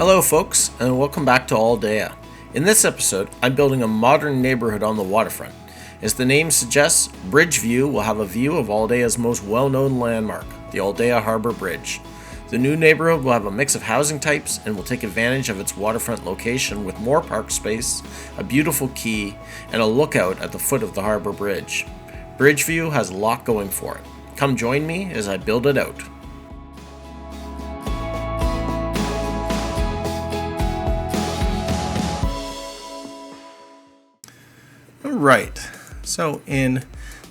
Hello folks, and welcome back to Aldea. In this episode, I'm building a modern neighborhood on the waterfront. As the name suggests, Bridgeview will have a view of Aldea's most well-known landmark, the Aldea Harbour Bridge. The new neighborhood will have a mix of housing types and will take advantage of its waterfront location with more park space, a beautiful quay, and a lookout at the foot of the Harbour Bridge. Bridgeview has a lot going for it. Come join me as I build it out. Right, so in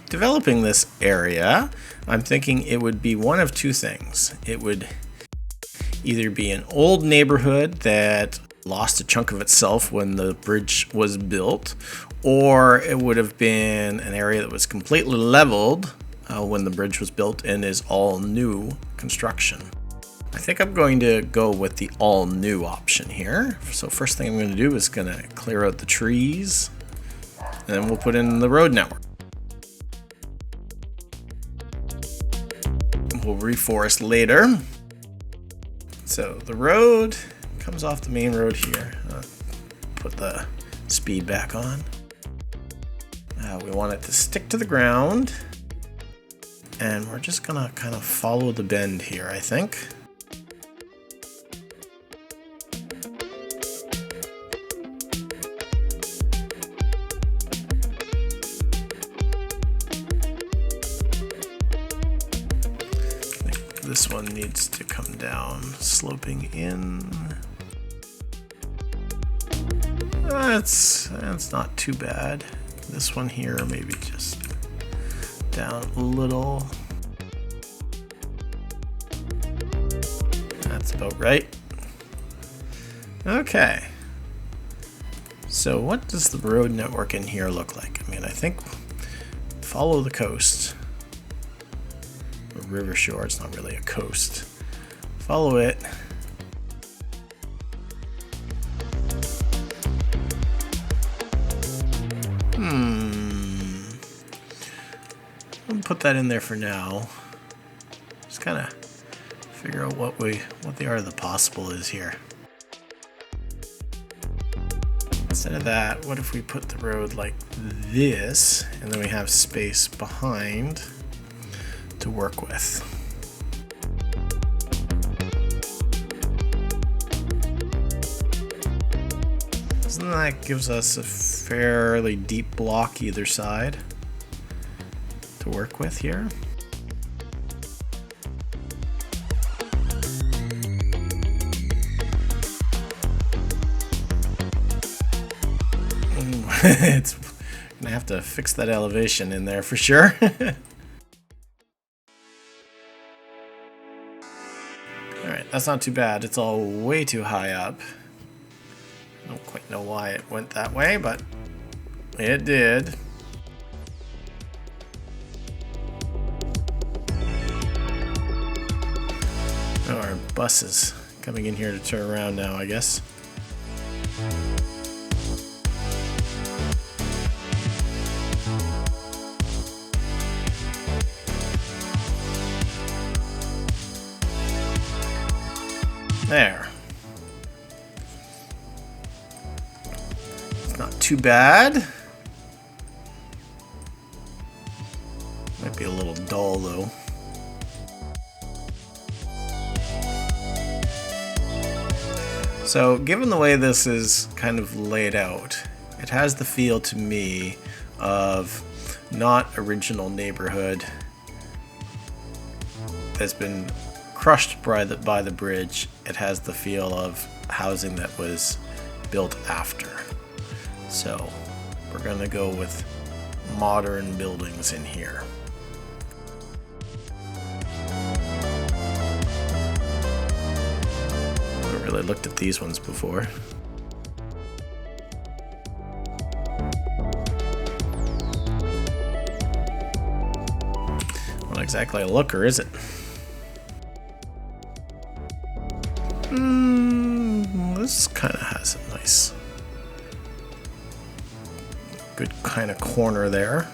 developing this area, I'm thinking it would be one of two things. It would either be an old neighborhood that lost a chunk of itself when the bridge was built, or it would have been an area that was completely leveled when the bridge was built and is all new construction. I think I'm going to go with the all new option here. So first thing I'm going to do is going to clear out the trees. And then we'll put in the road network. We'll reforest later. So the road comes off the main road here. Put the speed back on. We want it to stick to the ground. And we're just gonna kind of follow the bend here, I think. This one needs to come down, sloping in. That's not too bad. This one here, maybe just down a little. That's about right. Okay. So what does the road network in here look like? I mean, I think follow the coast. River shore, it's not really a coast. Follow it. I'll put that in there for now. Just kind of figure out what the art of the possible is here. Instead of that, what if we put the road like this, and then we have space behind to work with. So that gives us a fairly deep block either side to work with here. It's gonna have to fix that elevation in there for sure. Alright, that's not too bad. It's all way too high up. I don't quite know why it went that way, but it did. Oh, our bus is coming in here to turn around now, I guess. There. It's not too bad. Might be a little dull though. So, given the way this is kind of laid out, it has the feel to me of not original neighborhood that's been crushed by the bridge. It has the feel of housing that was built after. So we're gonna go with modern buildings in here. I haven't really looked at these ones before. Not exactly a looker, is it? This kind of has a nice, good kind of corner there.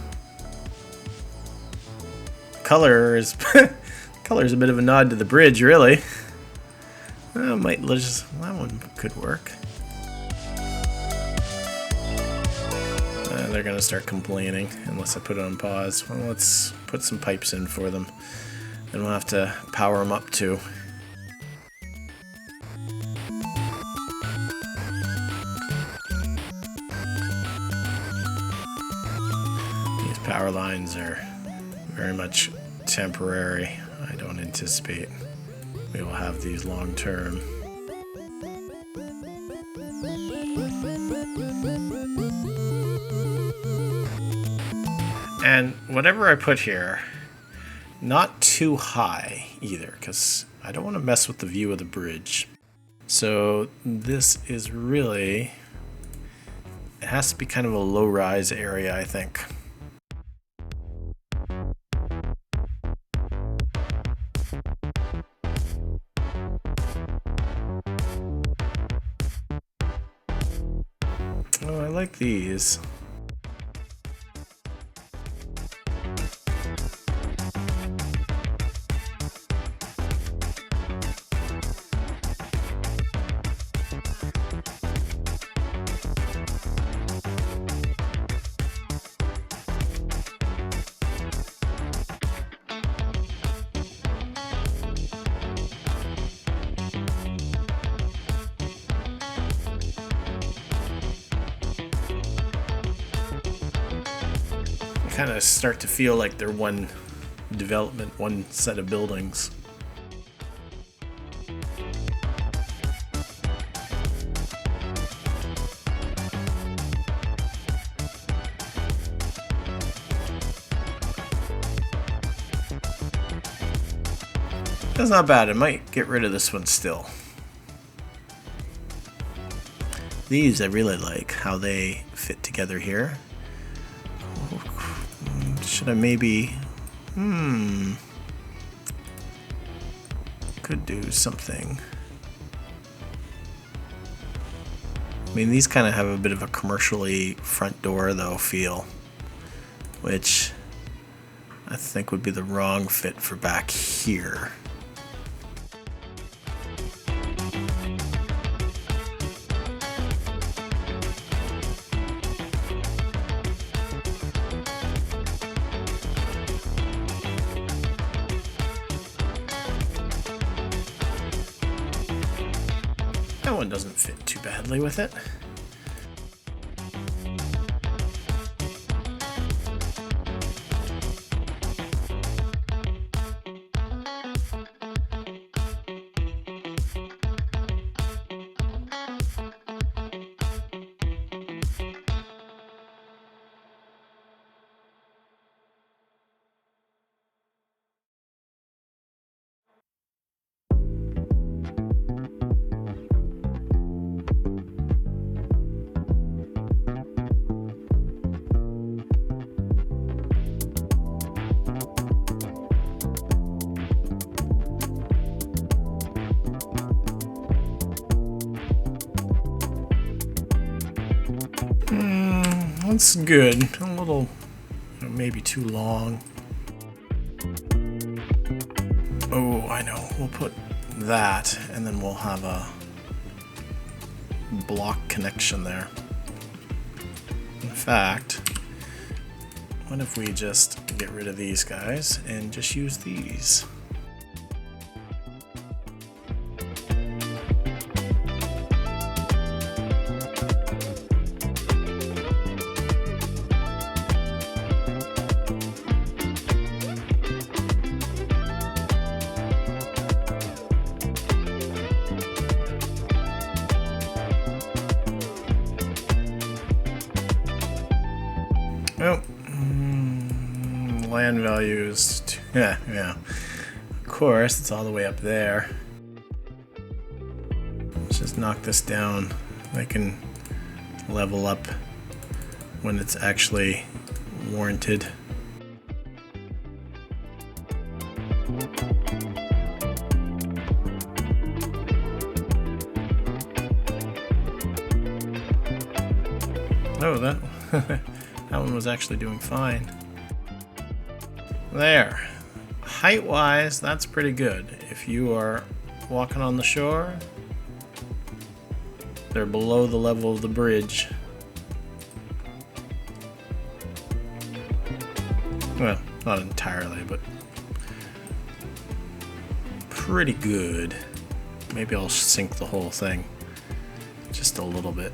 Color is a bit of a nod to the bridge, really. I might one could work. They're gonna start complaining unless I put it on pause. Well, let's put some pipes in for them, and we'll have to power them up too. These power lines are very much temporary. I don't anticipate we will have these long term. And whatever I put here, not too high either, because I don't want to mess with the view of the bridge. So this is really, it has to be kind of a low-rise area, I think. Oh, I like these. Kind of start to feel like they're one development, one set of buildings. That's not bad. I might get rid of this one still. These I really like how they fit together here. Should I maybe, could do something. I mean, these kind of have a bit of a commercially front door though feel, which I think would be the wrong fit for back here. That one doesn't fit too badly with it. That's good. A little, maybe too long. Oh, I know. We'll put that, and then we'll have a block connection there. In fact, what if we just get rid of these guys and just use these? Oh, land values. Yeah. Of course, it's all the way up there. Let's just knock this down. I can level up when it's actually warranted. Oh, that that one was actually doing fine. There. Height-wise, that's pretty good. If you are walking on the shore, they're below the level of the bridge. Well, not entirely, but pretty good. Maybe I'll sink the whole thing just a little bit.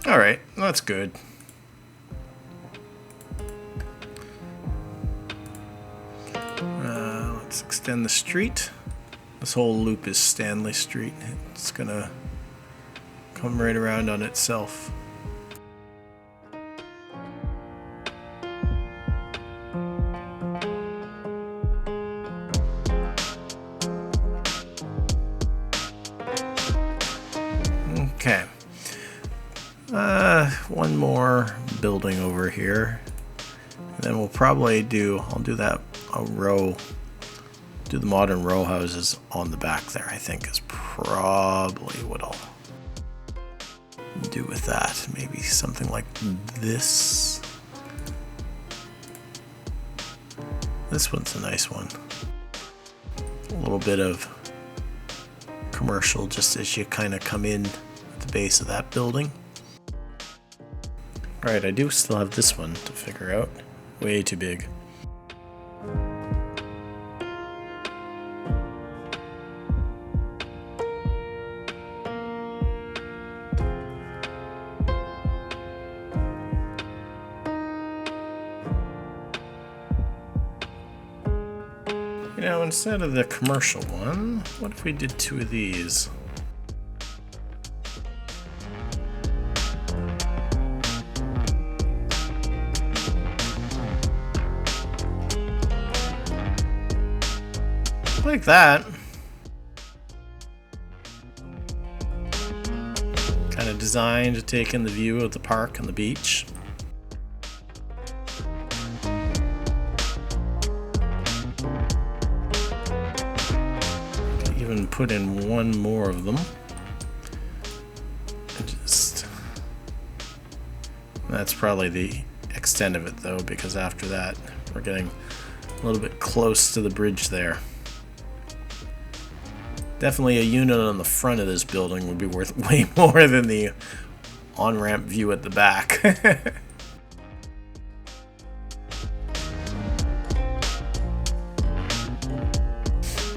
All right, that's good. Let's extend the street. This whole loop is Stanley Street. It's gonna come right around on itself. Okay. One more building over here. And then we'll probably I'll do the modern row houses on the back there, I think is probably what I'll do with that. Maybe something like this. This one's a nice one. A little bit of commercial just as you kind of come in at the base of that building. Alright, I do still have this one to figure out. Way too big. You know, instead of the commercial one, what if we did two of these? Like that. Kind of designed to take in the view of the park and the beach. Even put in one more of them. That's probably the extent of it though, because after that we're getting a little bit close to the bridge there. Definitely a unit on the front of this building would be worth way more than the on-ramp view at the back. But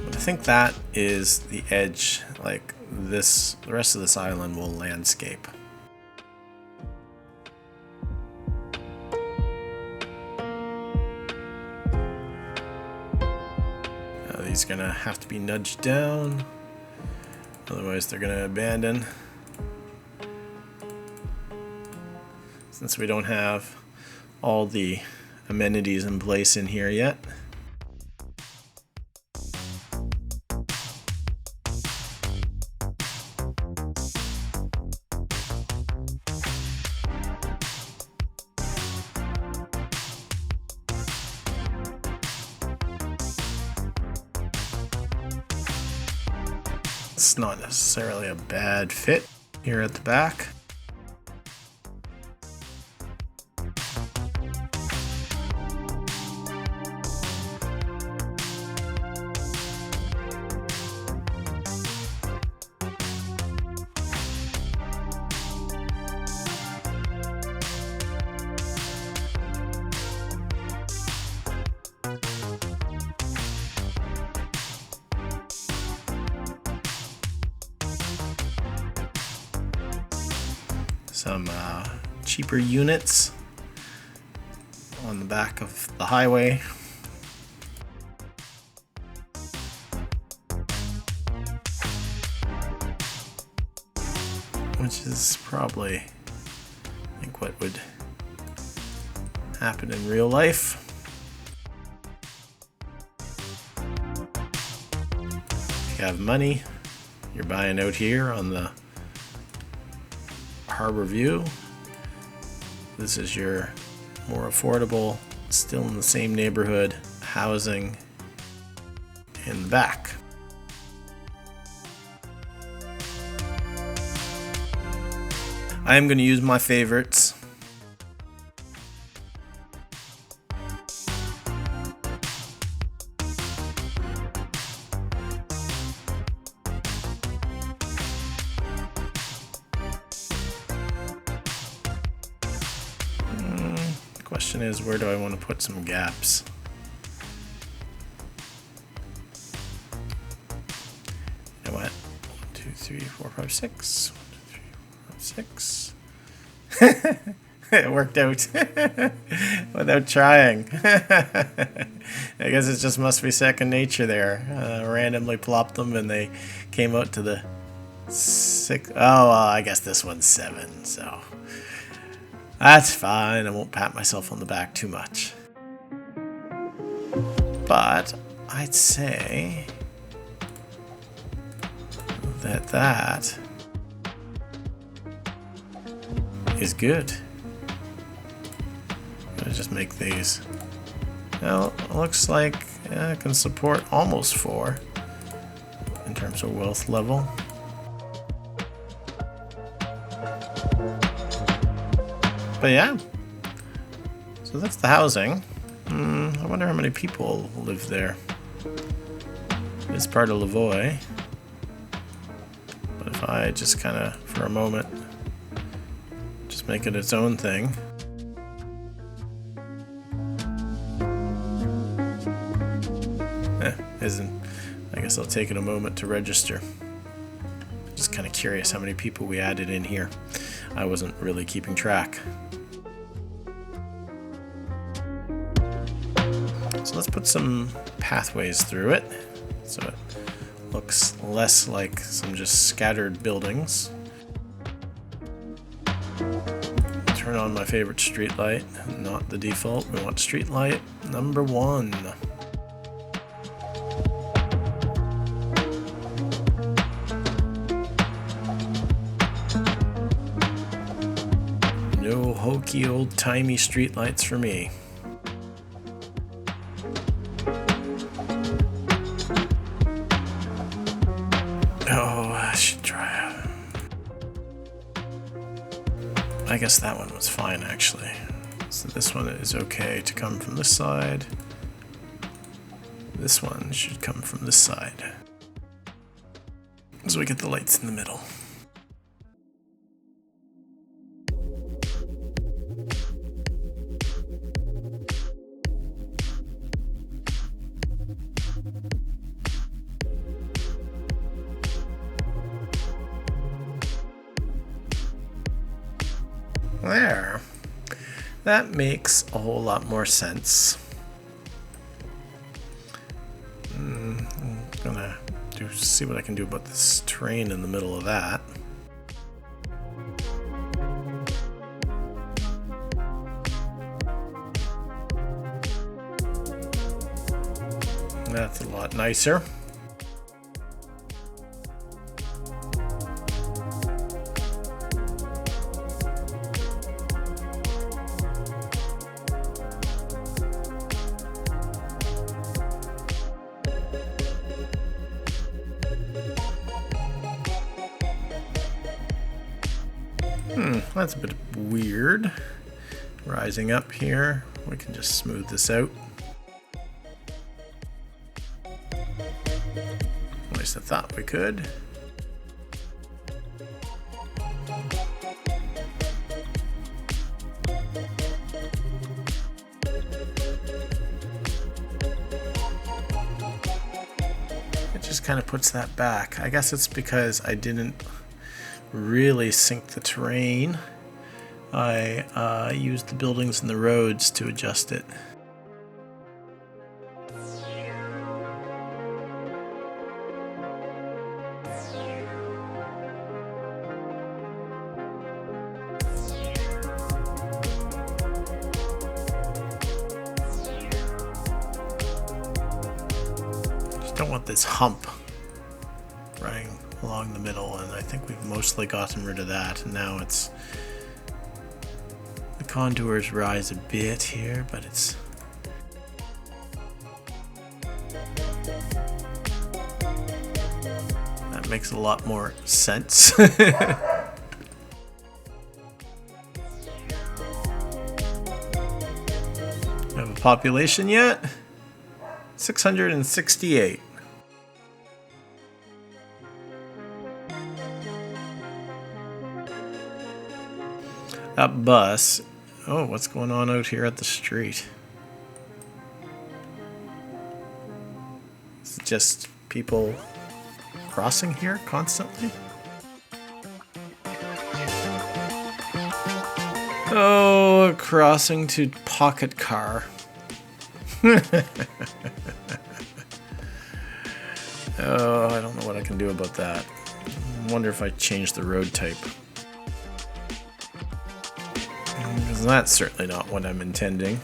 I think that is the edge. Like this, the rest of this island will landscape. These are gonna have to be nudged down, otherwise they're gonna abandon. Since we don't have all the amenities in place in here yet. It's not necessarily a bad fit here at the back. Some cheaper units on the back of the highway. Which is probably, I think, what would happen in real life. you have money, you're buying out here on the Harbour View. This is your more affordable, still in the same neighborhood, housing in the back. I am going to use my favorites. The question is, where do I want to put some gaps? You know what? 1, 2, 3, 4, 5, 6. 6. It worked out without trying. I guess it just must be second nature there. Randomly plopped them and they came out to the 6. Oh, well, I guess this one's 7, so that's fine. I won't pat myself on the back too much. But I'd say that is good. I'm gonna just make these. Well, it looks like I can support almost 4 in terms of wealth level. But yeah, so that's the housing. I wonder how many people live there. It's part of Lavoie. But if I just kind of, for a moment, just make it its own thing. I guess I'll take it a moment to register. Just kind of curious how many people we added in here. I wasn't really keeping track. So let's put some pathways through it so it looks less like some just scattered buildings. Turn on my favorite street light, not the default. We want street light number 1. No hokey old-timey street lights for me. Oh, I should try. I guess that one was fine, actually. So this one is okay to come from this side. This one should come from this side. So we get the lights in the middle. There. That makes a whole lot more sense. I'm gonna see what I can do about this terrain in the middle of that. That's a lot nicer. That's a bit weird. Rising up here, we can just smooth this out. At least I thought we could. It just kind of puts that back. I guess it's because I didn't really sink the terrain. I used the buildings and the roads to adjust it. Just don't want this hump running along the middle, and I think we've mostly gotten rid of that. And now it's the contours rise a bit here, but it's that makes a lot more sense. Have a population yet? 668. That bus. Oh, what's going on out here at the street? Is it just people crossing here constantly? Oh, crossing to pocket car. Oh, I don't know what I can do about that. I wonder if I change the road type. Because that's certainly not what I'm intending.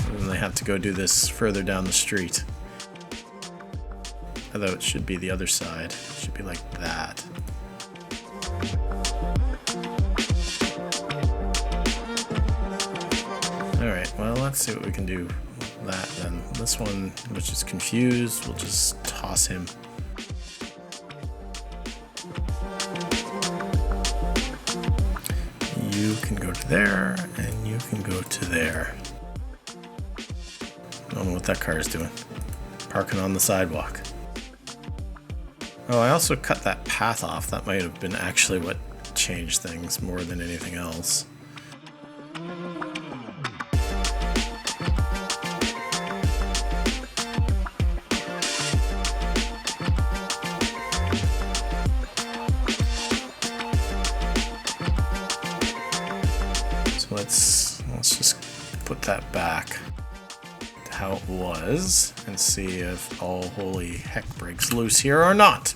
And then I have to go do this further down the street. Although it should be the other side. It should be like that. Alright, well, let's see what we can do with that then. This one, which is confused, we'll just toss him. You can go to there, and you can go to there. I don't know what that car is doing. Parking on the sidewalk. Oh, I also cut that path off. That might have been actually what changed things more than anything else. So let's just put that back to how it was and see if all holy heck breaks loose here or not.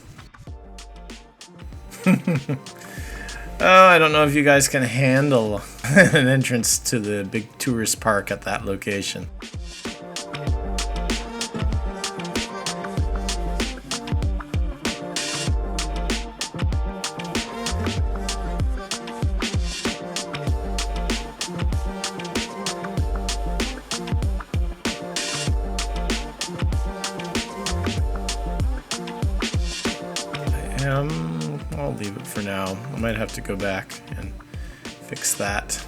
Oh, I don't know if you guys can handle an entrance to the big tourist park at that location. I'll leave it for now. I might have to go back and fix that.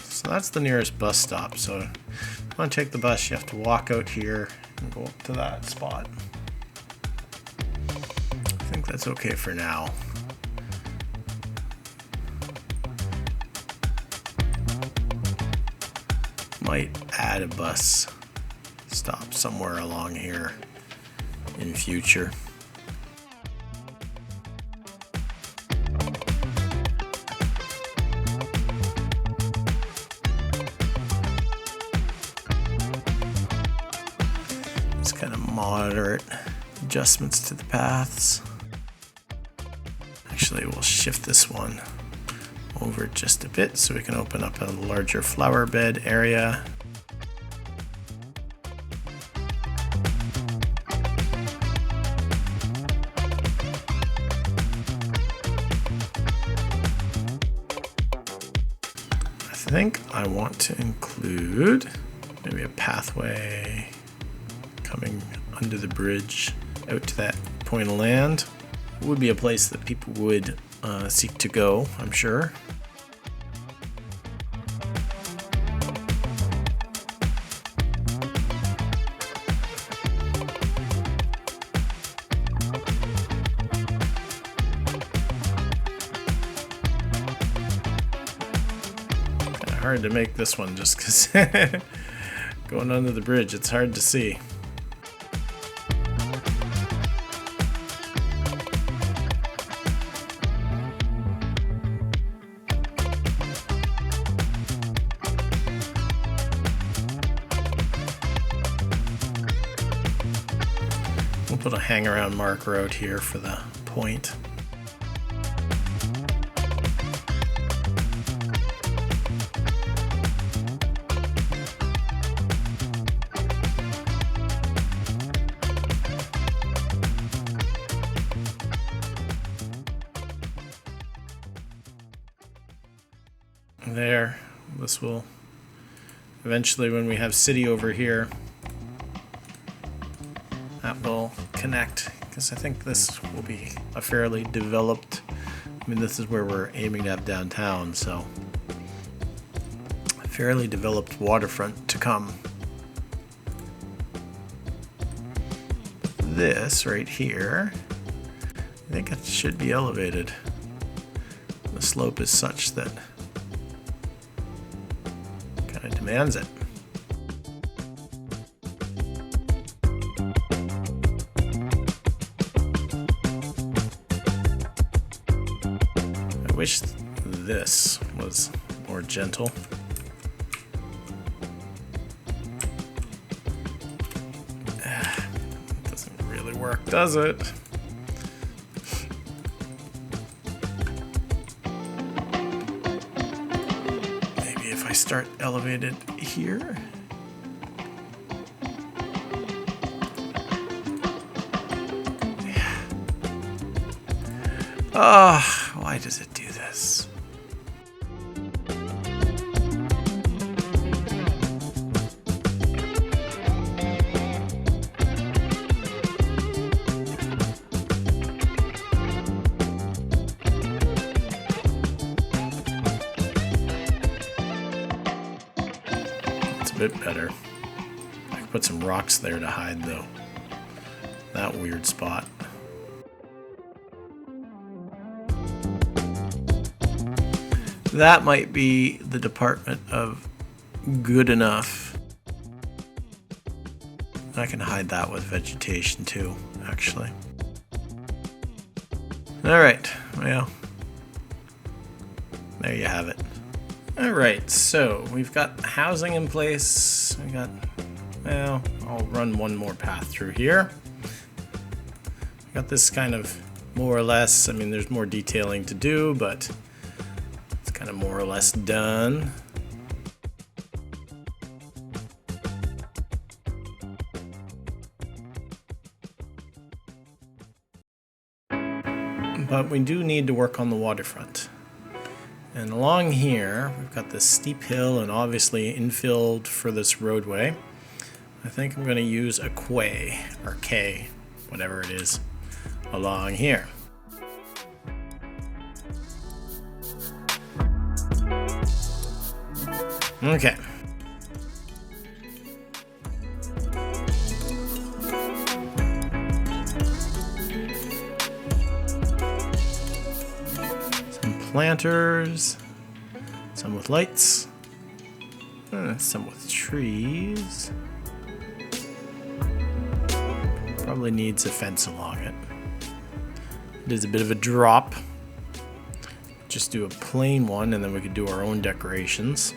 So that's the nearest bus stop. So if you want to take the bus, you have to walk out here and go up to that spot. I think that's okay for now. Might add a bus stop somewhere along here in future. Just kind of moderate adjustments to the paths. Actually, we'll shift this one over just a bit so we can open up a larger flower bed area. I think I want to include maybe a pathway coming under the bridge out to that point of land. It would be a place that people would seek to go, I'm sure. Hard to make this one just because going under the bridge, it's hard to see. We'll put a hang around marker out here for the point. There, this will eventually, when we have city over here, that will connect, because I think this will be a fairly developed, I mean, this is where we're aiming to have downtown, so a fairly developed waterfront to come. This right here, I think it should be elevated. The slope is such that kind of demands it. I wish this was more gentle. It doesn't really work, does it? Maybe if I start elevated here. Ah, why does it do this? It's a bit better. I could put some rocks there to hide that weird spot. That might be the department of good enough. I can hide that with vegetation too, actually. Alright, well, there you have it. Alright, so we've got housing in place. We got, well, I'll run one more path through here. Got this kind of more or less, I mean, there's more detailing to do, but kind of more or less done. But we do need to work on the waterfront. And along here, we've got this steep hill and obviously infilled for this roadway. I think I'm going to use a quay, or K, whatever it is, along here. Okay. Some planters, some with lights, some with trees. Probably needs a fence along it. It is a bit of a drop. Just do a plain one and then we could do our own decorations.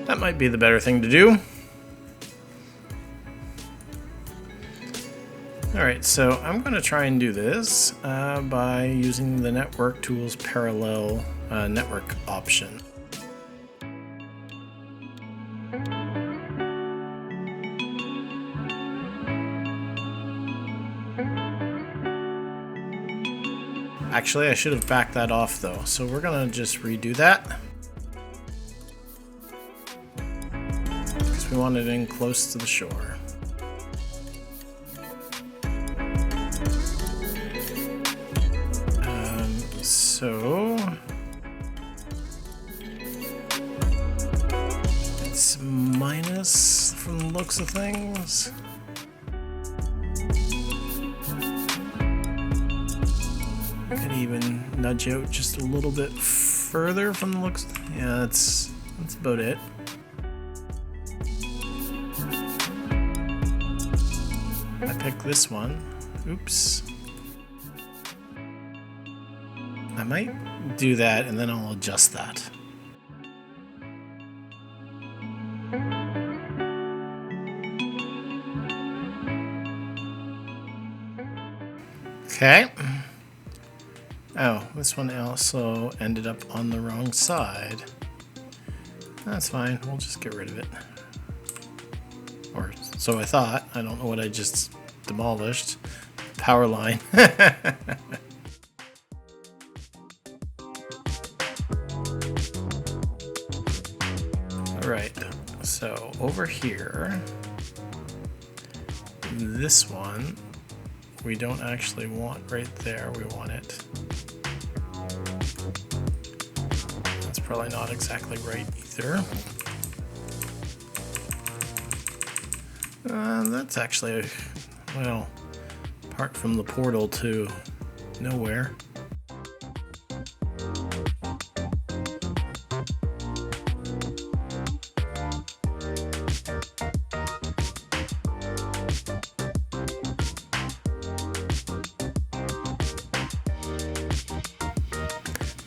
That might be the better thing to do. Alright, so I'm going to try and do this by using the Network Tools Parallel Network option. Actually, I should have backed that off though, so we're going to just redo that. We want it in close to the shore. So it's minus from the looks of things. I could even nudge out just a little bit further from the looks. Yeah, that's about it. I pick this one. Oops. I might do that and then I'll adjust that. Okay. Oh, this one also ended up on the wrong side. That's fine, we'll just get rid of it. Or so I thought. I don't know what I just demolished. Power line. Alright, so over here, this one, we don't actually want right there, we want it. That's probably not exactly right either. That's actually, well, apart from the portal to nowhere.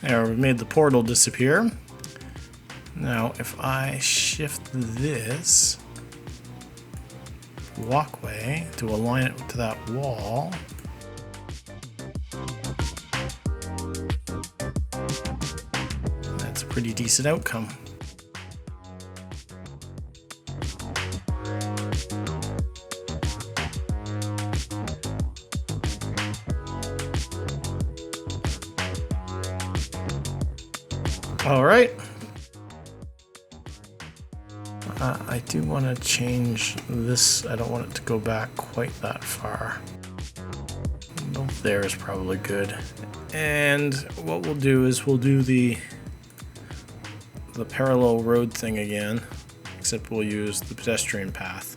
There, we made the portal disappear. Now, if I shift this walkway to align it to that wall, that's a pretty decent outcome. All right. I do want to change this. I don't want it to go back quite that far. Well, there is probably good. And what we'll do is we'll do the parallel road thing again, except we'll use the pedestrian path.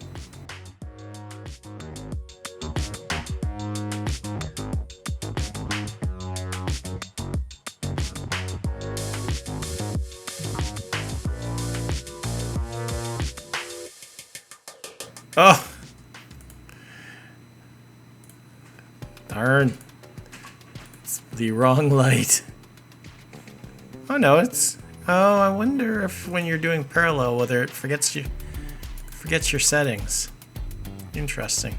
Oh! Darn. It's the wrong light. Oh no, it's... Oh, I wonder if when you're doing parallel, whether it forgets your settings. Interesting.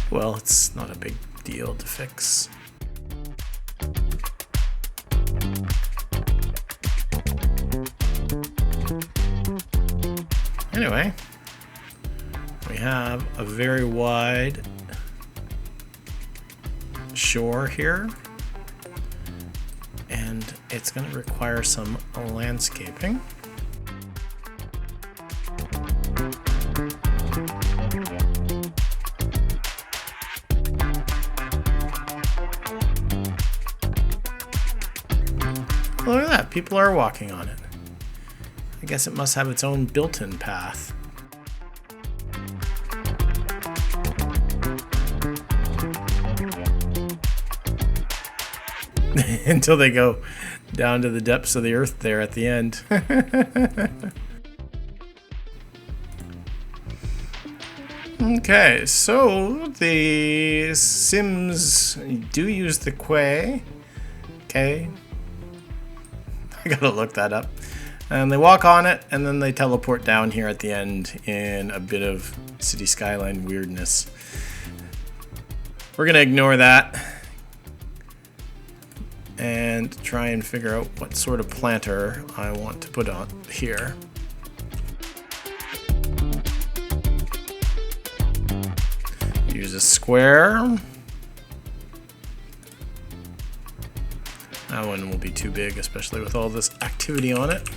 Well, it's not a big deal to fix. Anyway, we have a very wide shore here, and it's going to require some landscaping. Look at that, people are walking on it. I guess it must have its own built-in path. Until they go down to the depths of the earth there at the end. Okay, so the Cims do use the quay. Okay. I gotta look that up. And they walk on it, and then they teleport down here at the end in a bit of city skyline weirdness. We're gonna ignore that and try and figure out what sort of planter I want to put on here. Use a square. That one will be too big, especially with all this activity on it.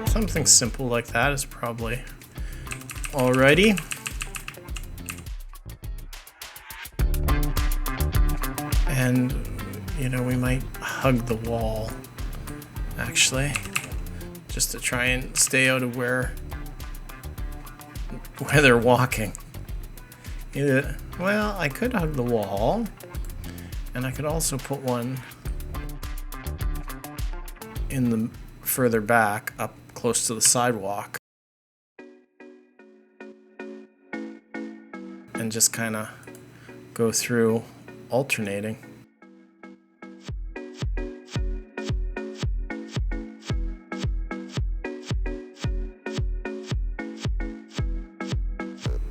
Something simple like that is probably alrighty. And, you know, we might hug the wall, actually, just to try and stay out of where they're walking. Either, well, I could hug the wall, and I could also put one in the further back, up close to the sidewalk, and just kind of go through alternating.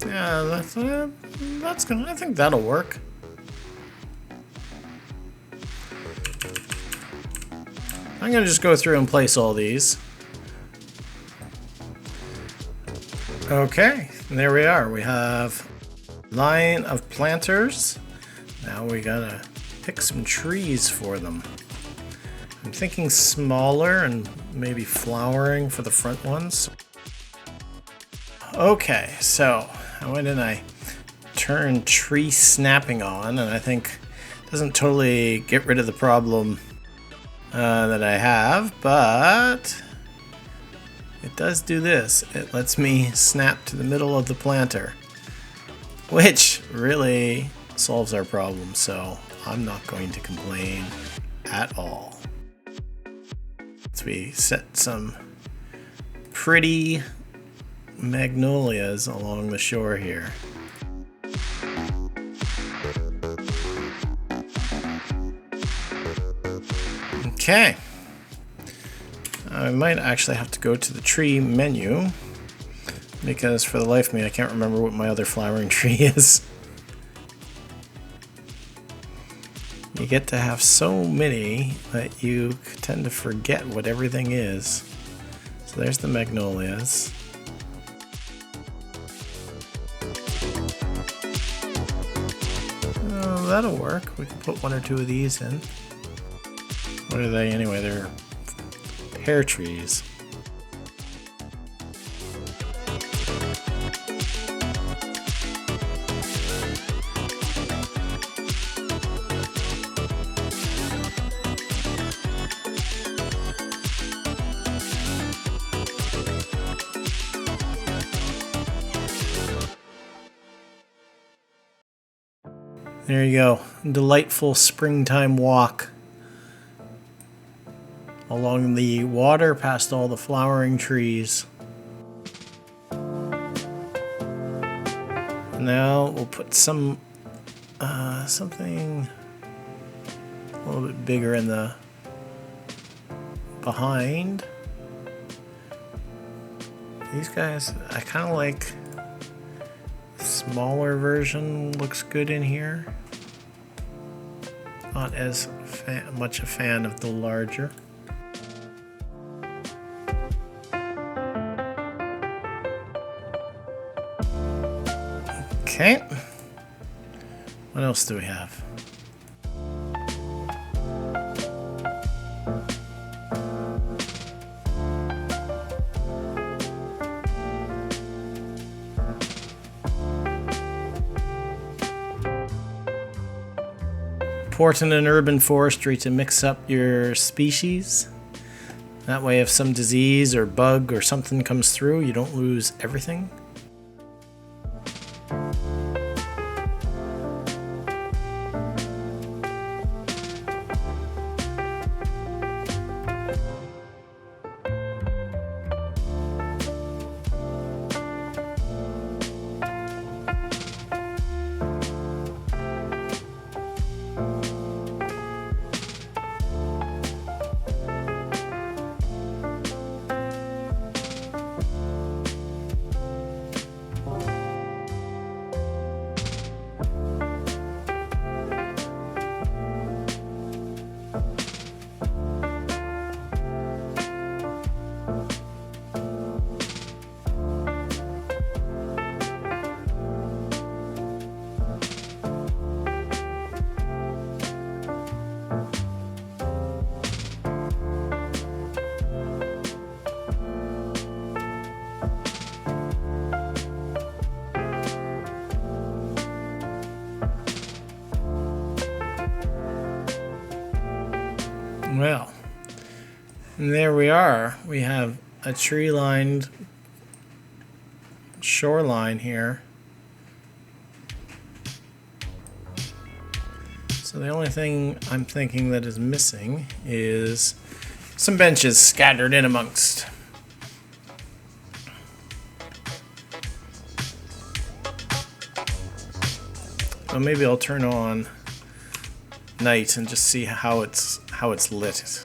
Yeah, that's gonna. I think that'll work. I'm gonna just go through and place all these. Okay, and there we are. We have line of planters. Now we gotta pick some trees for them. I'm thinking smaller and maybe flowering for the front ones. Okay, so I went and I turned tree snapping on, and I think it doesn't totally get rid of the problem that I have, but it does do this. It lets me snap to the middle of the planter, which really solves our problem, so I'm not going to complain at all. So we set some pretty magnolias along the shore here. Okay. I might actually have to go to the tree menu because for the life of me I can't remember what my other flowering tree is. You get to have so many that you tend to forget what everything is. So there's the magnolias. Oh, that'll work. We can put one or two of these in. What are they anyway? They're pear trees. There you go. Delightful springtime walk along the water past all the flowering trees. Now we'll put something a little bit bigger in the behind. These guys, I kind of like the smaller version. Looks good in here. Not as much a fan of the larger. Okay. What else do we have? Important in urban forestry to mix up your species. That way if some disease or bug or something comes through, you don't lose everything. Well, and there we are. We have a tree-lined shoreline here. So the only thing I'm thinking that is missing is some benches scattered in amongst. So maybe I'll turn on night and just see how it's lit.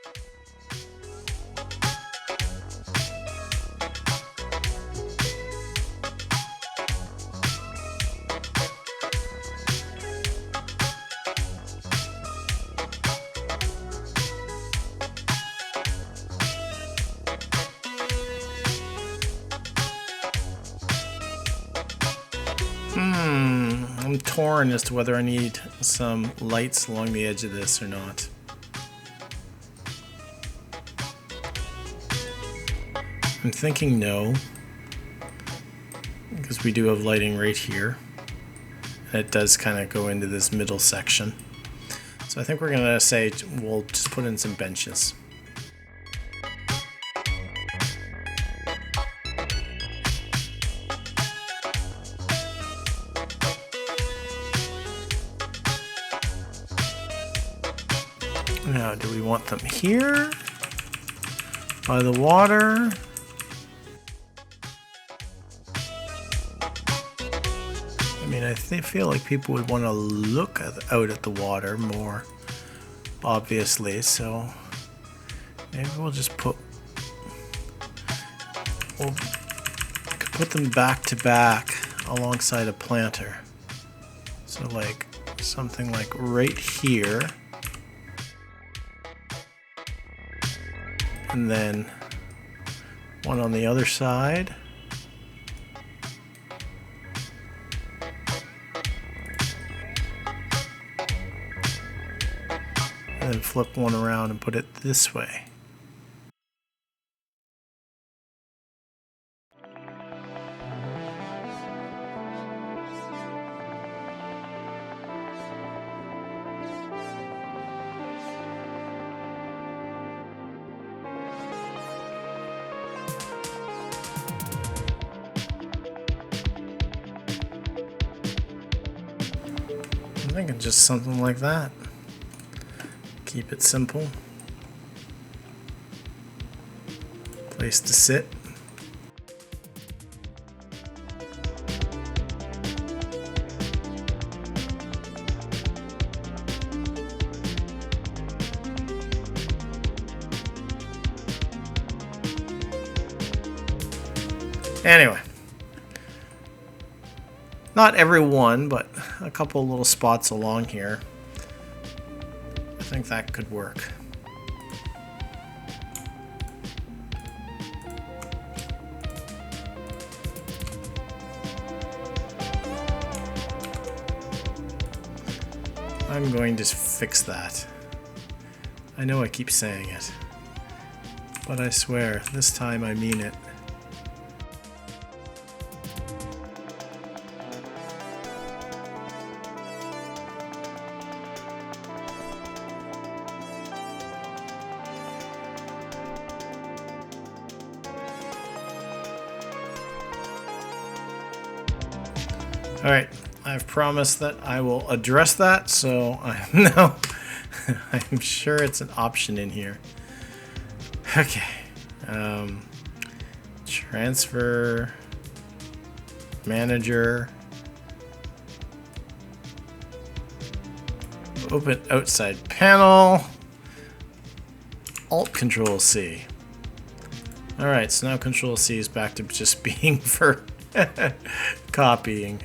I'm torn as to whether I need some lights along the edge of this or not. I'm thinking no, because we do have lighting right here. And it does kind of go into this middle section. So I think we're gonna say we'll just put in some benches. Now, do we want them here? By the water? I mean, I feel like people would want to look out at the water more, obviously, so maybe we'll just put them back to back alongside a planter. So like something like right here. And then one on the other side. And then flip one around and put it this way. I'm thinking just something like that. Keep it simple. Place to sit. Anyway. Not every one, but a couple little spots along here. I think that could work. I'm going to fix that. I know I keep saying it, but I swear, this time I mean it. All right, I've promised that I will address that, so I'm sure it's an option in here. Okay, transfer manager, open outside panel, Alt Control C. All right, so now Control C is back to just being for copying.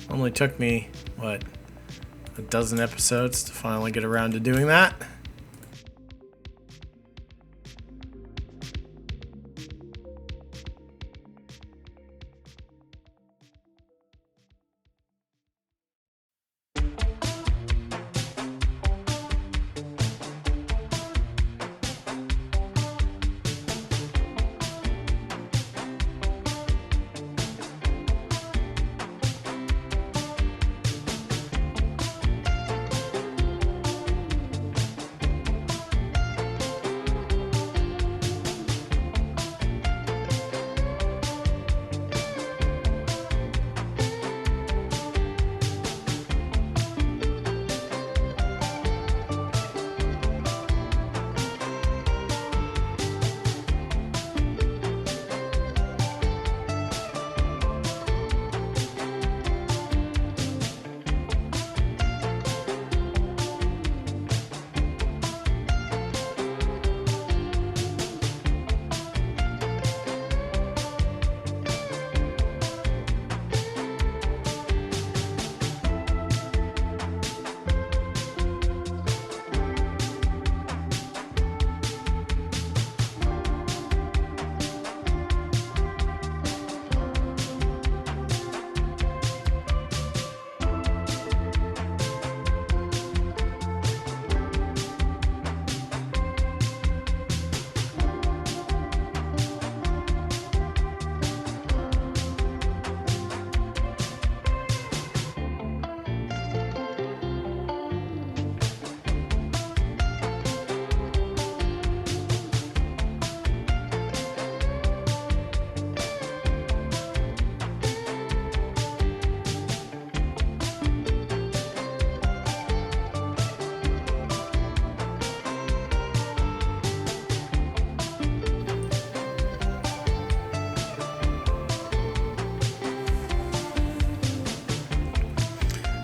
Only took me, what, a dozen episodes to finally get around to doing that.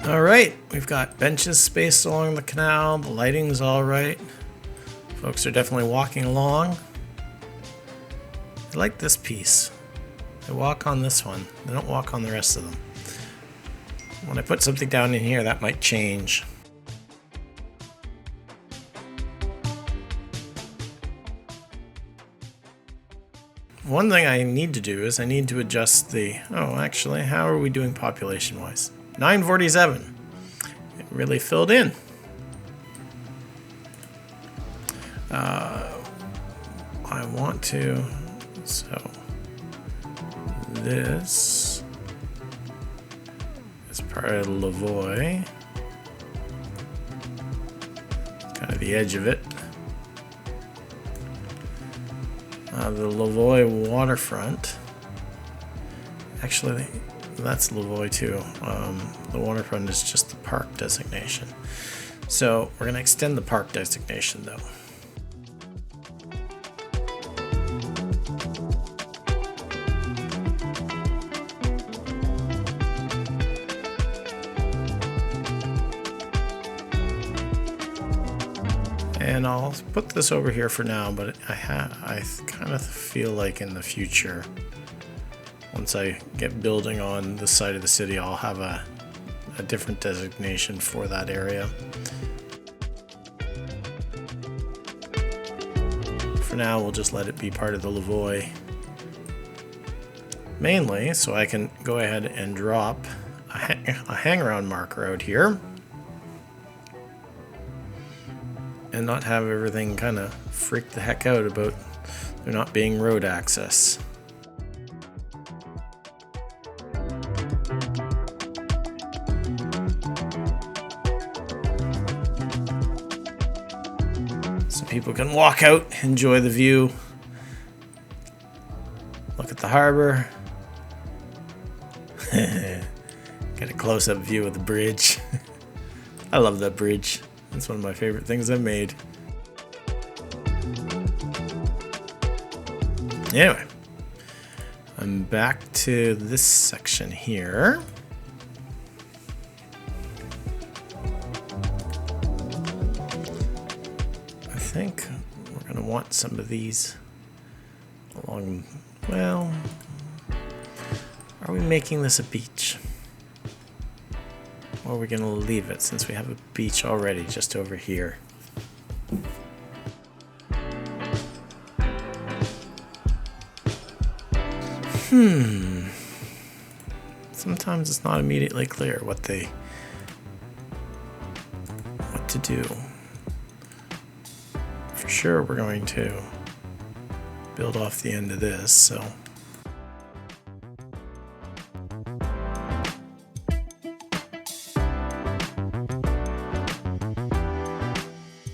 All right, we've got benches spaced along the canal. The lighting's all right. Folks are definitely walking along. I like this piece. They walk on this one. They don't walk on the rest of them. When I put something down in here, that might change. One thing I need to do is I need to adjust the... Oh, actually, how are we doing population-wise? 947. It really filled in. I want to... So, this is part of the Lavoie. Kind of the edge of it. The Lavoie waterfront. Actually, that's Lavoie too. The waterfront is just the park designation. So we're going to extend the park designation though. And I'll put this over here for now, but I kind of feel like in the future, once I get building on this side of the city, I'll have a different designation for that area. For now, we'll just let it be part of the Lavoie. Mainly, so I can go ahead and drop a hangaround marker out here. And not have everything kind of freak the heck out about there not being road access. So people can walk out, enjoy the view, look at the harbor, get a close-up view of the bridge. I love that bridge. It's one of my favorite things I've made. Anyway, I'm back to this section here. I think we're going to want some of these along, well, are we making this a beach? Or are we going to leave it since we have a beach already just over here? Sometimes it's not immediately clear what to do. For sure we're going to build off the end of this, so...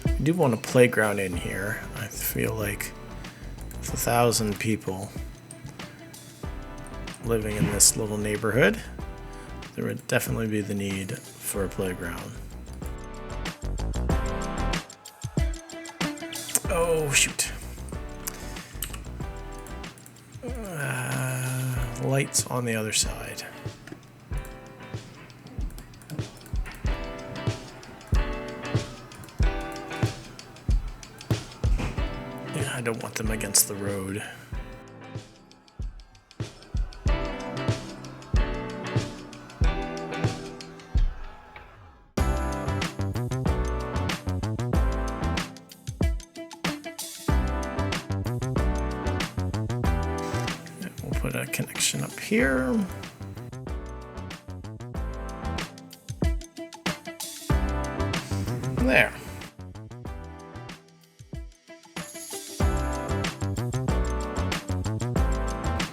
I do want a playground in here. I feel like with 1,000 people living in this little neighborhood, there would definitely be the need for a playground. Oh, shoot. Lights on the other side. I don't want them against the road. We'll put a connection up here. There.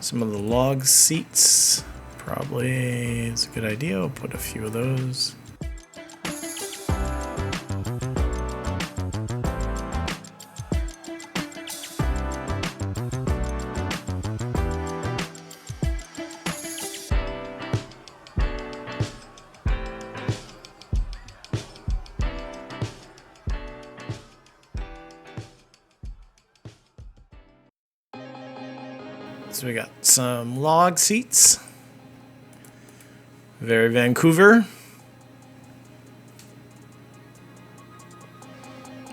Some of the log seats probably is a good idea. We'll put a few of those. So we got some log seats. Very Vancouver.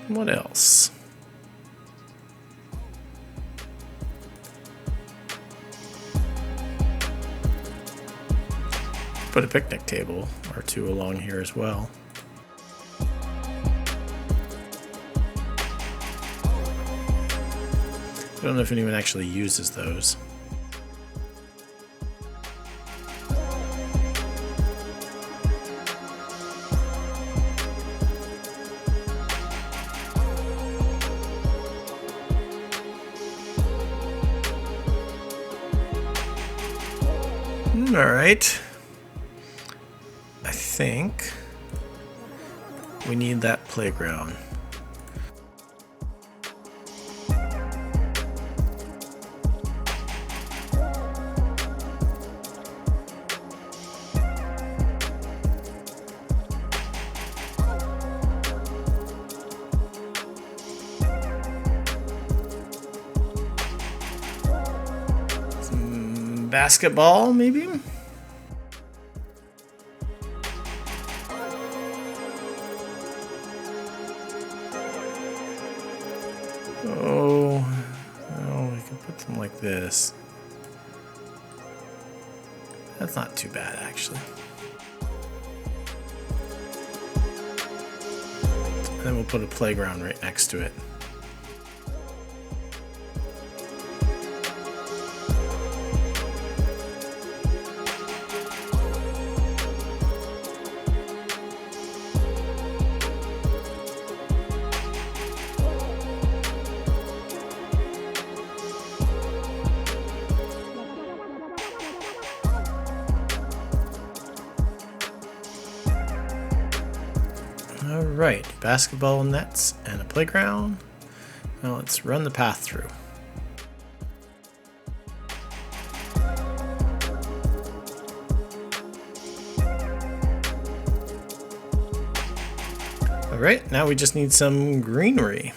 What else? Put a picnic table or two along here as well. I don't know if anyone actually uses those. All right. I think we need that playground. Some basketball, maybe? Oh, we can put them like this. That's not too bad, actually. And then we'll put a playground right next to it. All right, basketball nets and a playground. Now let's run the path through. All right, now we just need some greenery.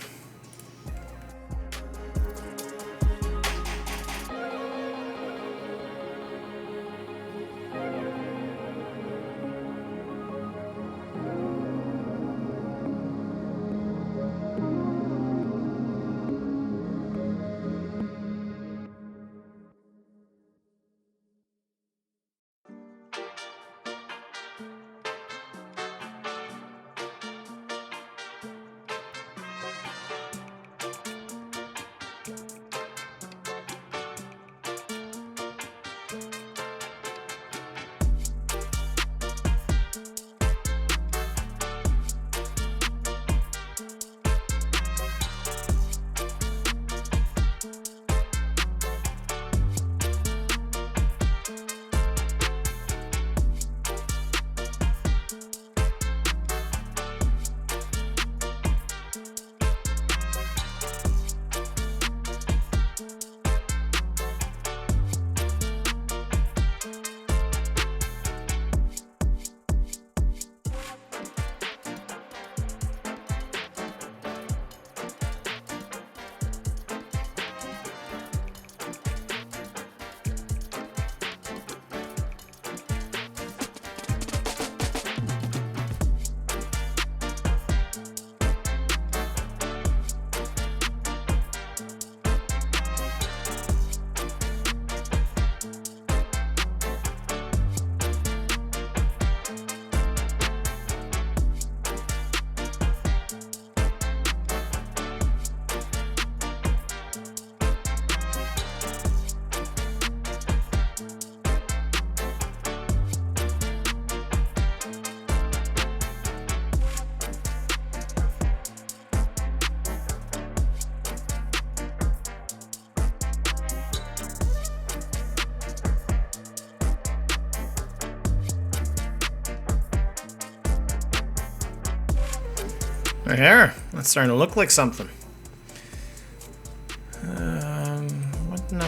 Right here, that's starting to look like something.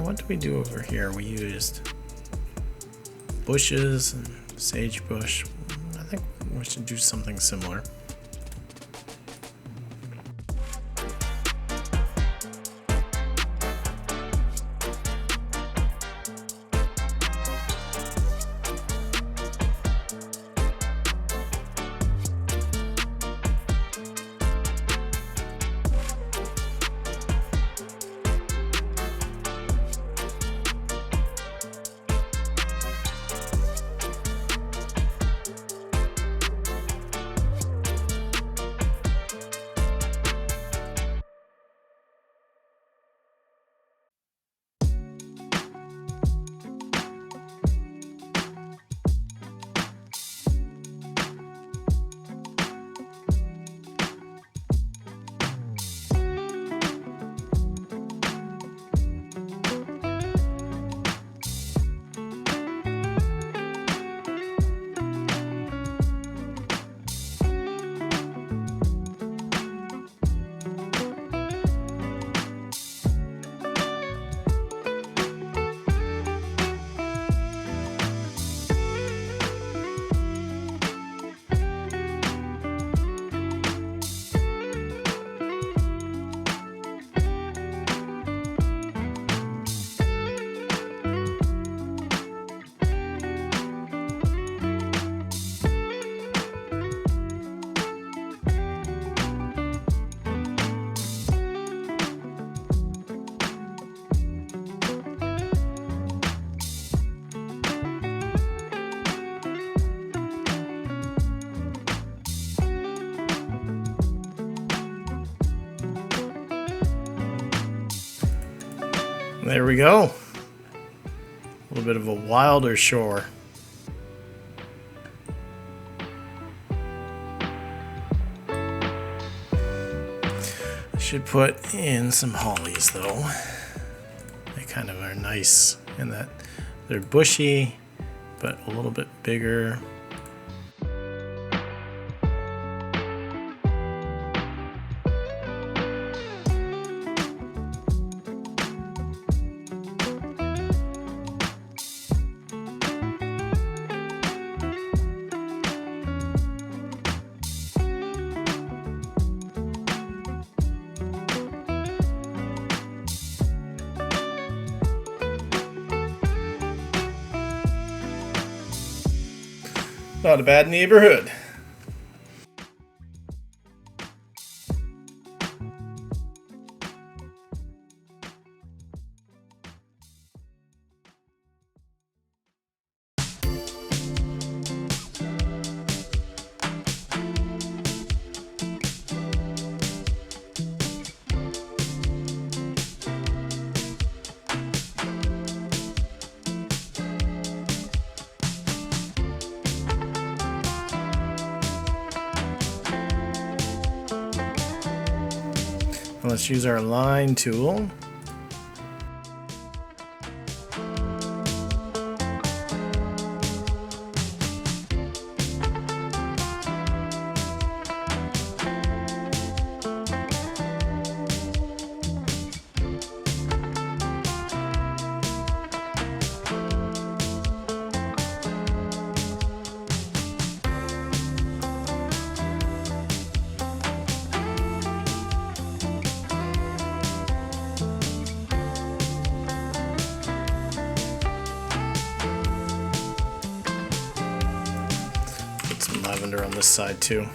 What do we do over here? We used bushes and sagebush. I think we should do something similar. There we go. A little bit of a wilder shore. I should put in some hollies though. They kind of are nice in that they're bushy, but a little bit bigger. Not a bad neighborhood. Let's use our line tool. Lavender on this side too.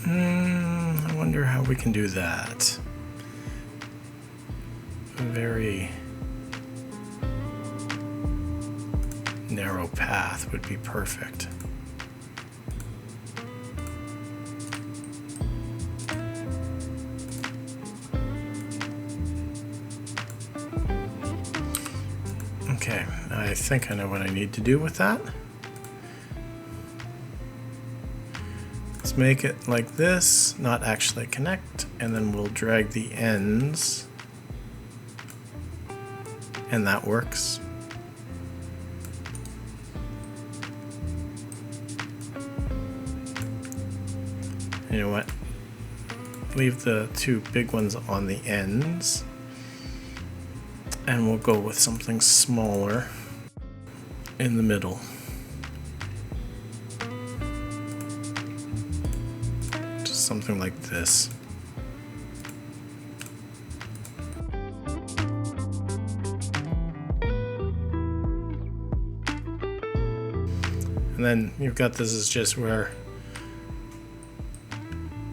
I wonder how we can do that. A very narrow path would be perfect. Okay, I think I know what I need to do with that. Let's make it like this, not actually connect, and then we'll drag the ends, and that works. You know what? Leave the two big ones on the ends, and we'll go with something smaller in the middle. Just something like this. And then you've got this is just where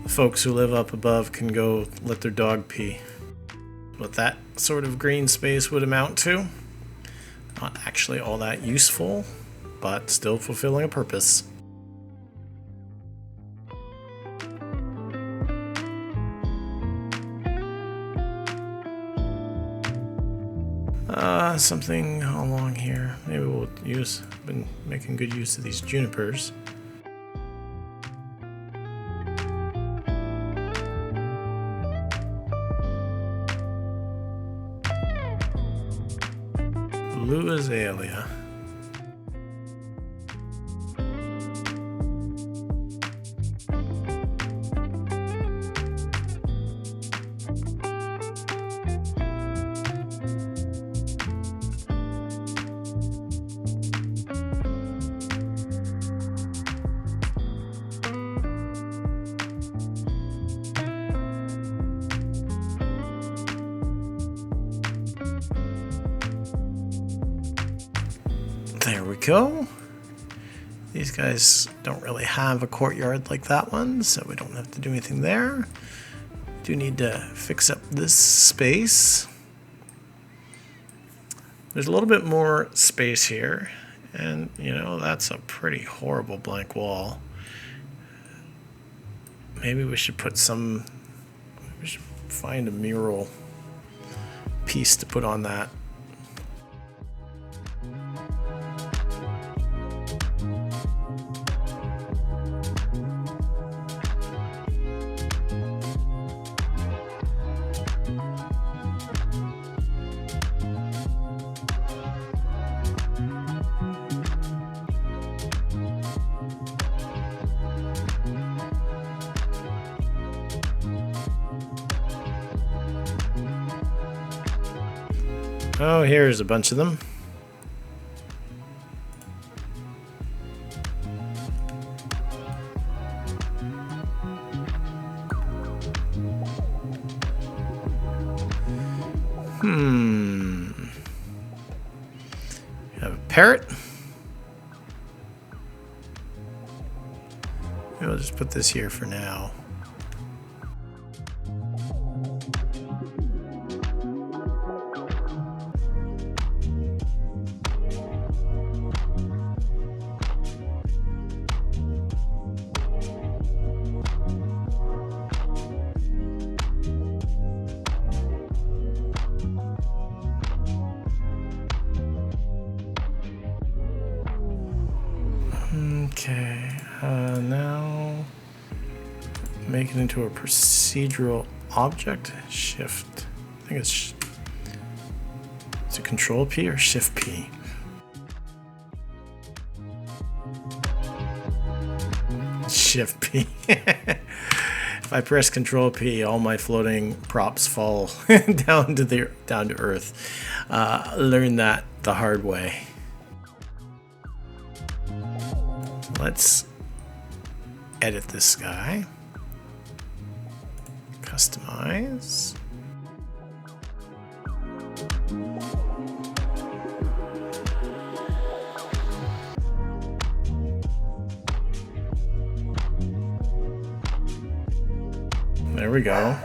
folks who live up above can go let their dog pee. What that sort of green space would amount to. Not actually all that useful, but still fulfilling a purpose. Something along here. Maybe we'll use. Been making good use of these junipers. Blue azalea. There we go. These guys don't really have a courtyard like that one, so we don't have to do anything there. Do need to fix up this space. There's a little bit more space here, and you know, that's a pretty horrible blank wall. Maybe we should put some, we should find a mural piece to put on that. Oh, here's a bunch of them. Have a parrot. Maybe I'll just put this here for now. Okay, now make it into a procedural object. Shift. I think it's a Control P or Shift P. Shift P. If I press Control P, all my floating props fall down to earth. Learned that the hard way. Let's edit this guy. Customize. There we go.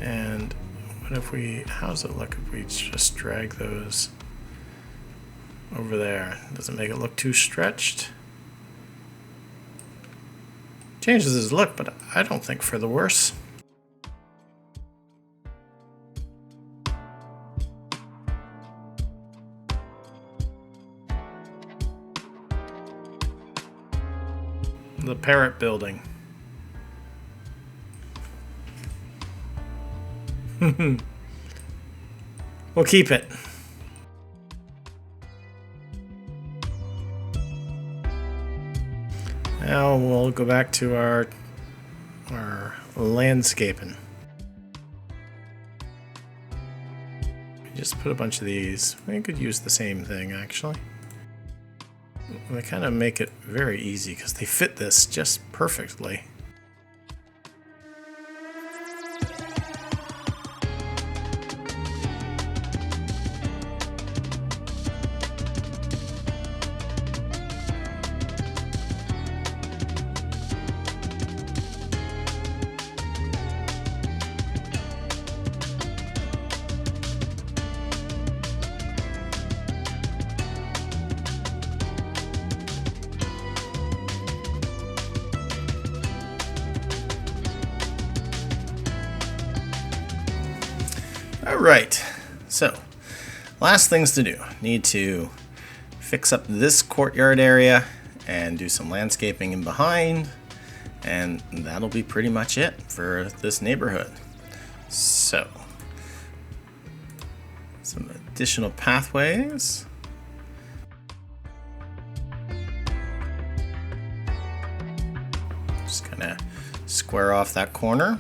And what if we, how's it look if we just drag those over there? Does it make it look too stretched? Changes his look, but I don't think for the worse. The parrot building. We'll keep it. Now we'll go back to our landscaping. Just put a bunch of these. We could use the same thing actually. They kind of make it very easy because they fit this just perfectly. All right, so last things to do. Need to fix up this courtyard area and do some landscaping in behind, and that'll be pretty much it for this neighborhood. So, some additional pathways. Just kind of square off that corner.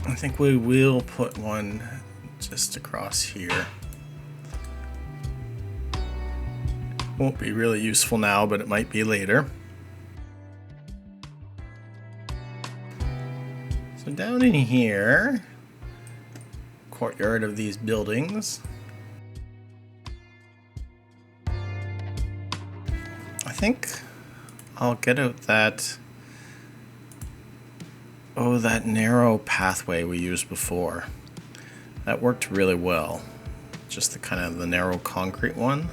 I think we will put one just across here. Won't be really useful now, but it might be later. So down in here, courtyard of these buildings, I think I'll get out that that narrow pathway we used before. That worked really well. Just the kind of the narrow concrete one.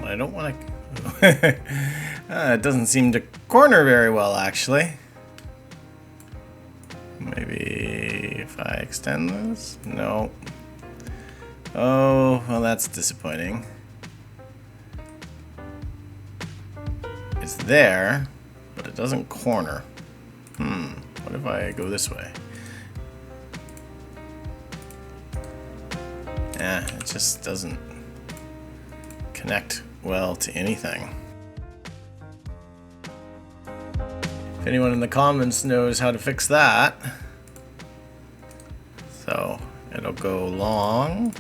I don't want to... it doesn't seem to corner very well, actually. Maybe if I extend this? No. Oh, well, that's disappointing. It's there, but it doesn't corner. What if I go this way? It just doesn't connect well to anything. If anyone in the comments knows how to fix that. So it'll go long.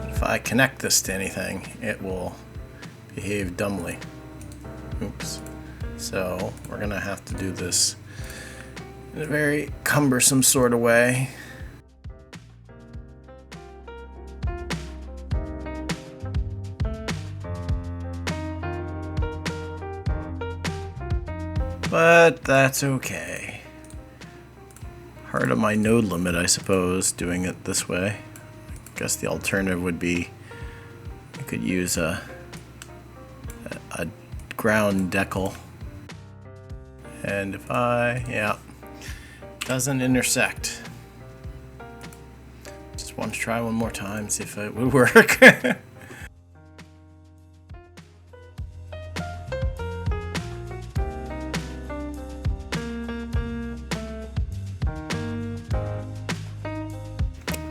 If I connect this to anything, it will behave dumbly. Oops. So we're gonna have to do this in a very cumbersome sort of way. But that's okay. Part of my node limit, I suppose, doing it this way. I guess the alternative would be I could use a ground decal. And if doesn't intersect. Just want to try one more time, see if it would work.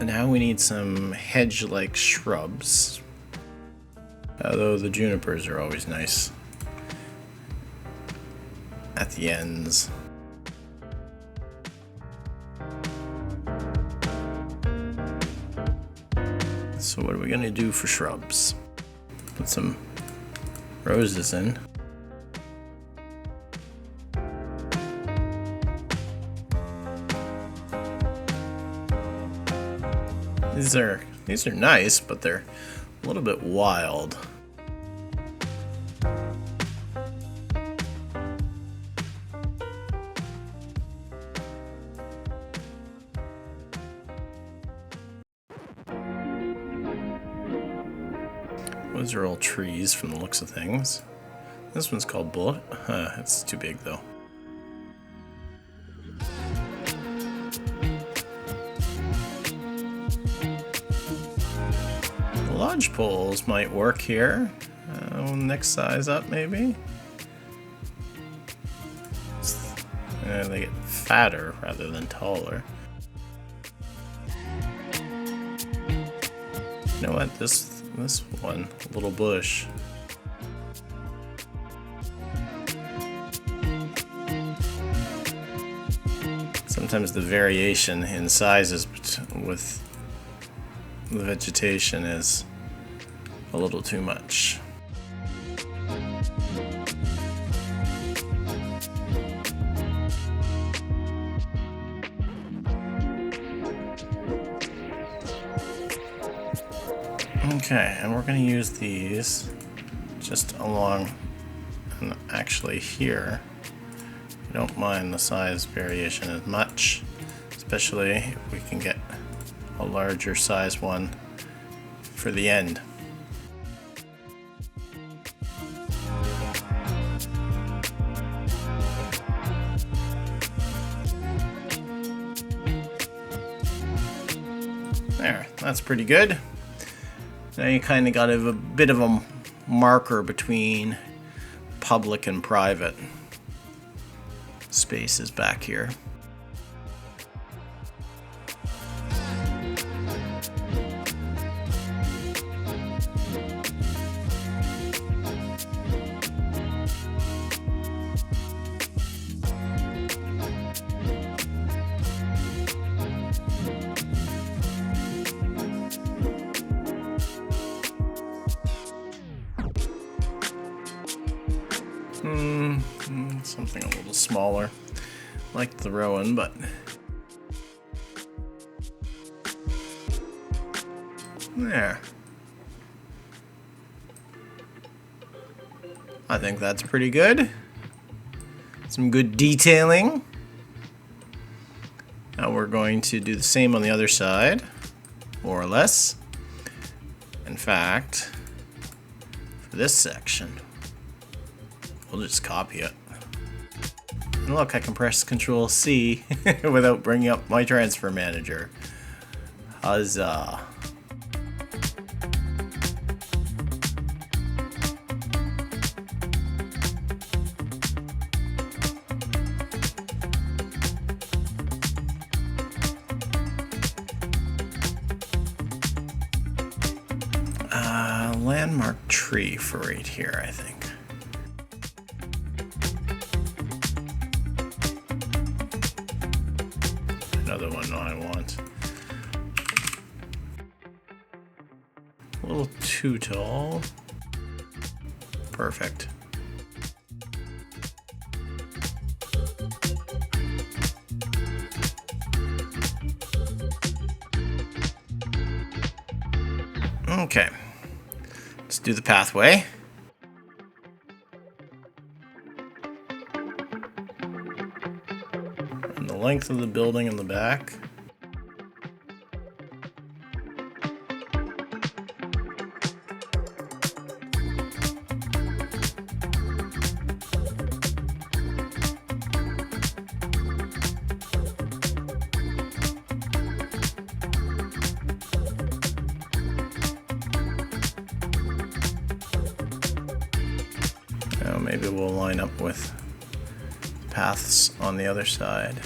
And now we need some hedge-like shrubs. Although the junipers are always nice at the ends. So what are we gonna do for shrubs? Put some roses in. These are nice, but they're a little bit wild. Those are all trees from the looks of things. This one's called Bullet. It's too big though. The lodge poles might work here. Next size up maybe. They get fatter rather than taller. You know what? This one, little bush. Sometimes the variation in sizes with the vegetation is a little too much. Okay, and we're going to use these just along, and actually here. I don't mind the size variation as much, especially if we can get a larger size one for the end. There, that's pretty good. Now you kind of got a bit of a marker between public and private spaces back here. Something a little smaller, like the Rowan, but there. I think that's pretty good. Some good detailing. Now we're going to do the same on the other side, more or less. In fact, for this section, we'll just copy it. And look, I can press Control C without bringing up my transfer manager. Huzzah. Landmark tree for right here, I think. Another one I want. A little too tall. Perfect. Okay. Let's do the pathway. And the length of the building in the back. Now maybe we'll line up with paths on the other side.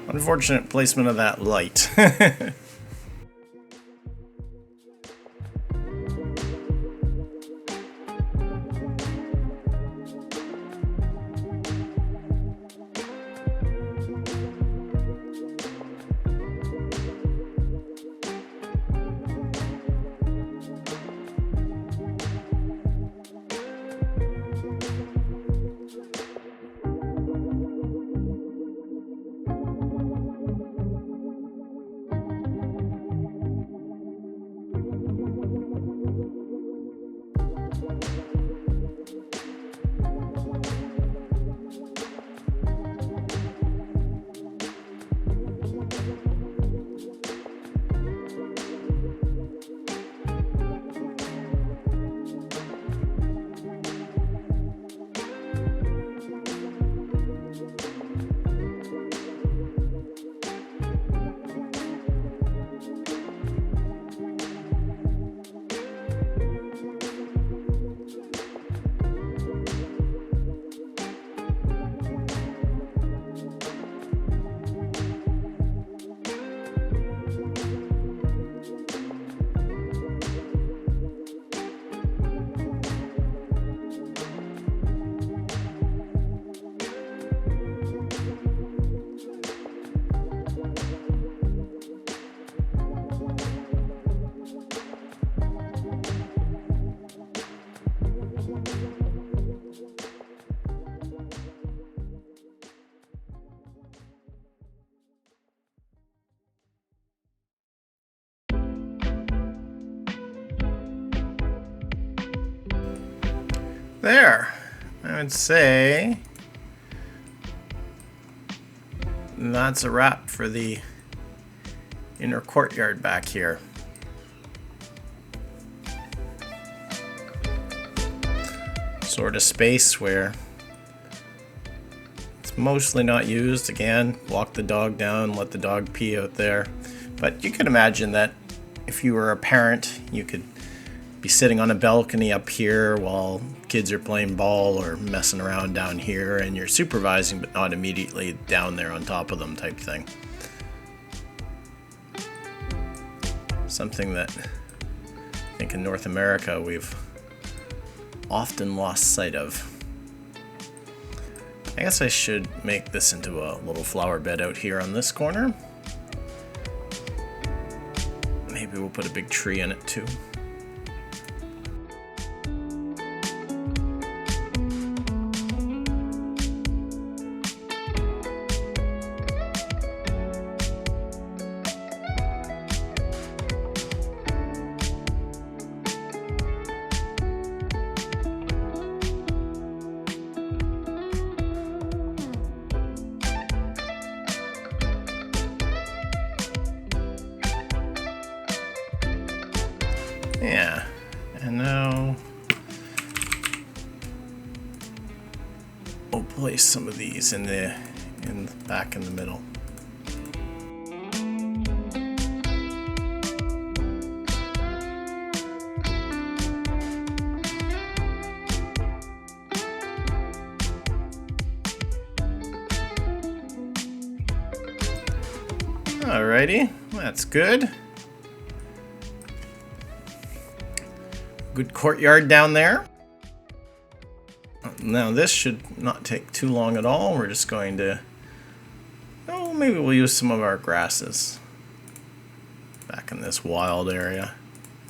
Unfortunate placement of that light. there. I would say that's a wrap for the inner courtyard back here. Sort of space where it's mostly not used. Again, walk the dog down, let the dog pee out there. But you could imagine that if you were a parent, you could be sitting on a balcony up here while kids are playing ball or messing around down here, and you're supervising but not immediately down there on top of them type thing. Something that I think in North America we've often lost sight of. I guess I should make this into a little flower bed out here on this corner. Maybe we'll put a big tree in it too. Yeah, and now we'll place some of these in the back in the middle. Alrighty, that's good. Good courtyard down there. Now this should not take too long at all. We're just going to, oh, maybe we'll use some of our grasses back in this wild area,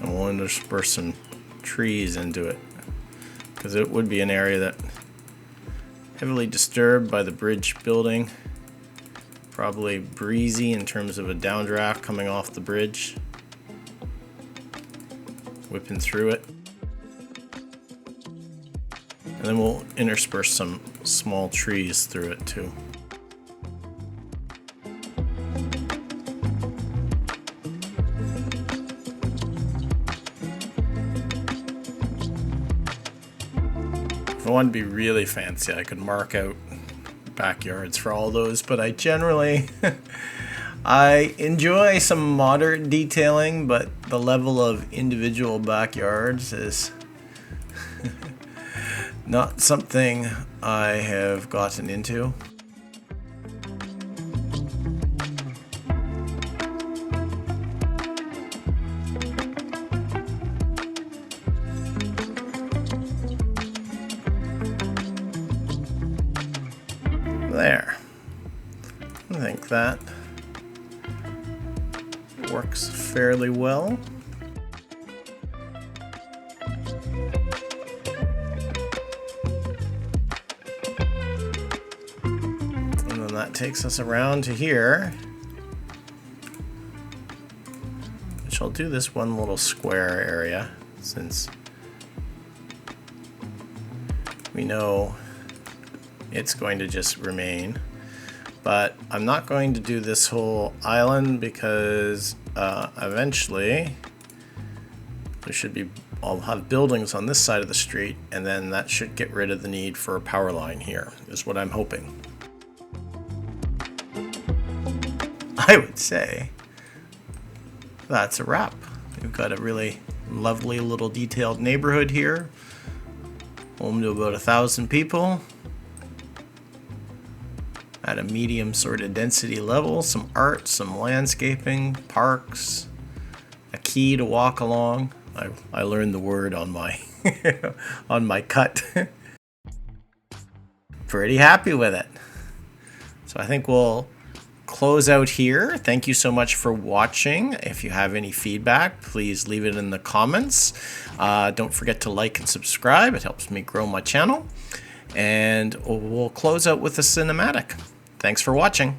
and we'll intersperse some trees into it, because it would be an area that heavily disturbed by the bridge building, probably breezy in terms of a downdraft coming off the bridge, whipping through it. And then we'll intersperse some small trees through it too. If I wanted to be really fancy, I could mark out backyards for all those, but I generally I enjoy some moderate detailing, but the level of individual backyards is not something I have gotten into. There. I think that works fairly well. And then that takes us around to here, which I'll do this one little square area since we know it's going to just remain. But I'm not going to do this whole island because eventually there should be, I'll have buildings on this side of the street, and then that should get rid of the need for a power line here, is what I'm hoping. I would say that's a wrap. We've got a really lovely little detailed neighborhood here, home to about 1,000 people. At a medium sort of density level, some art, some landscaping, parks, a quay to walk along. I learned the word on my on my cut. Pretty happy with it. So I think we'll close out here. Thank you so much for watching. If you have any feedback, please leave it in the comments. Don't forget to like and subscribe. It helps me grow my channel. And we'll close out with a cinematic. Thanks for watching.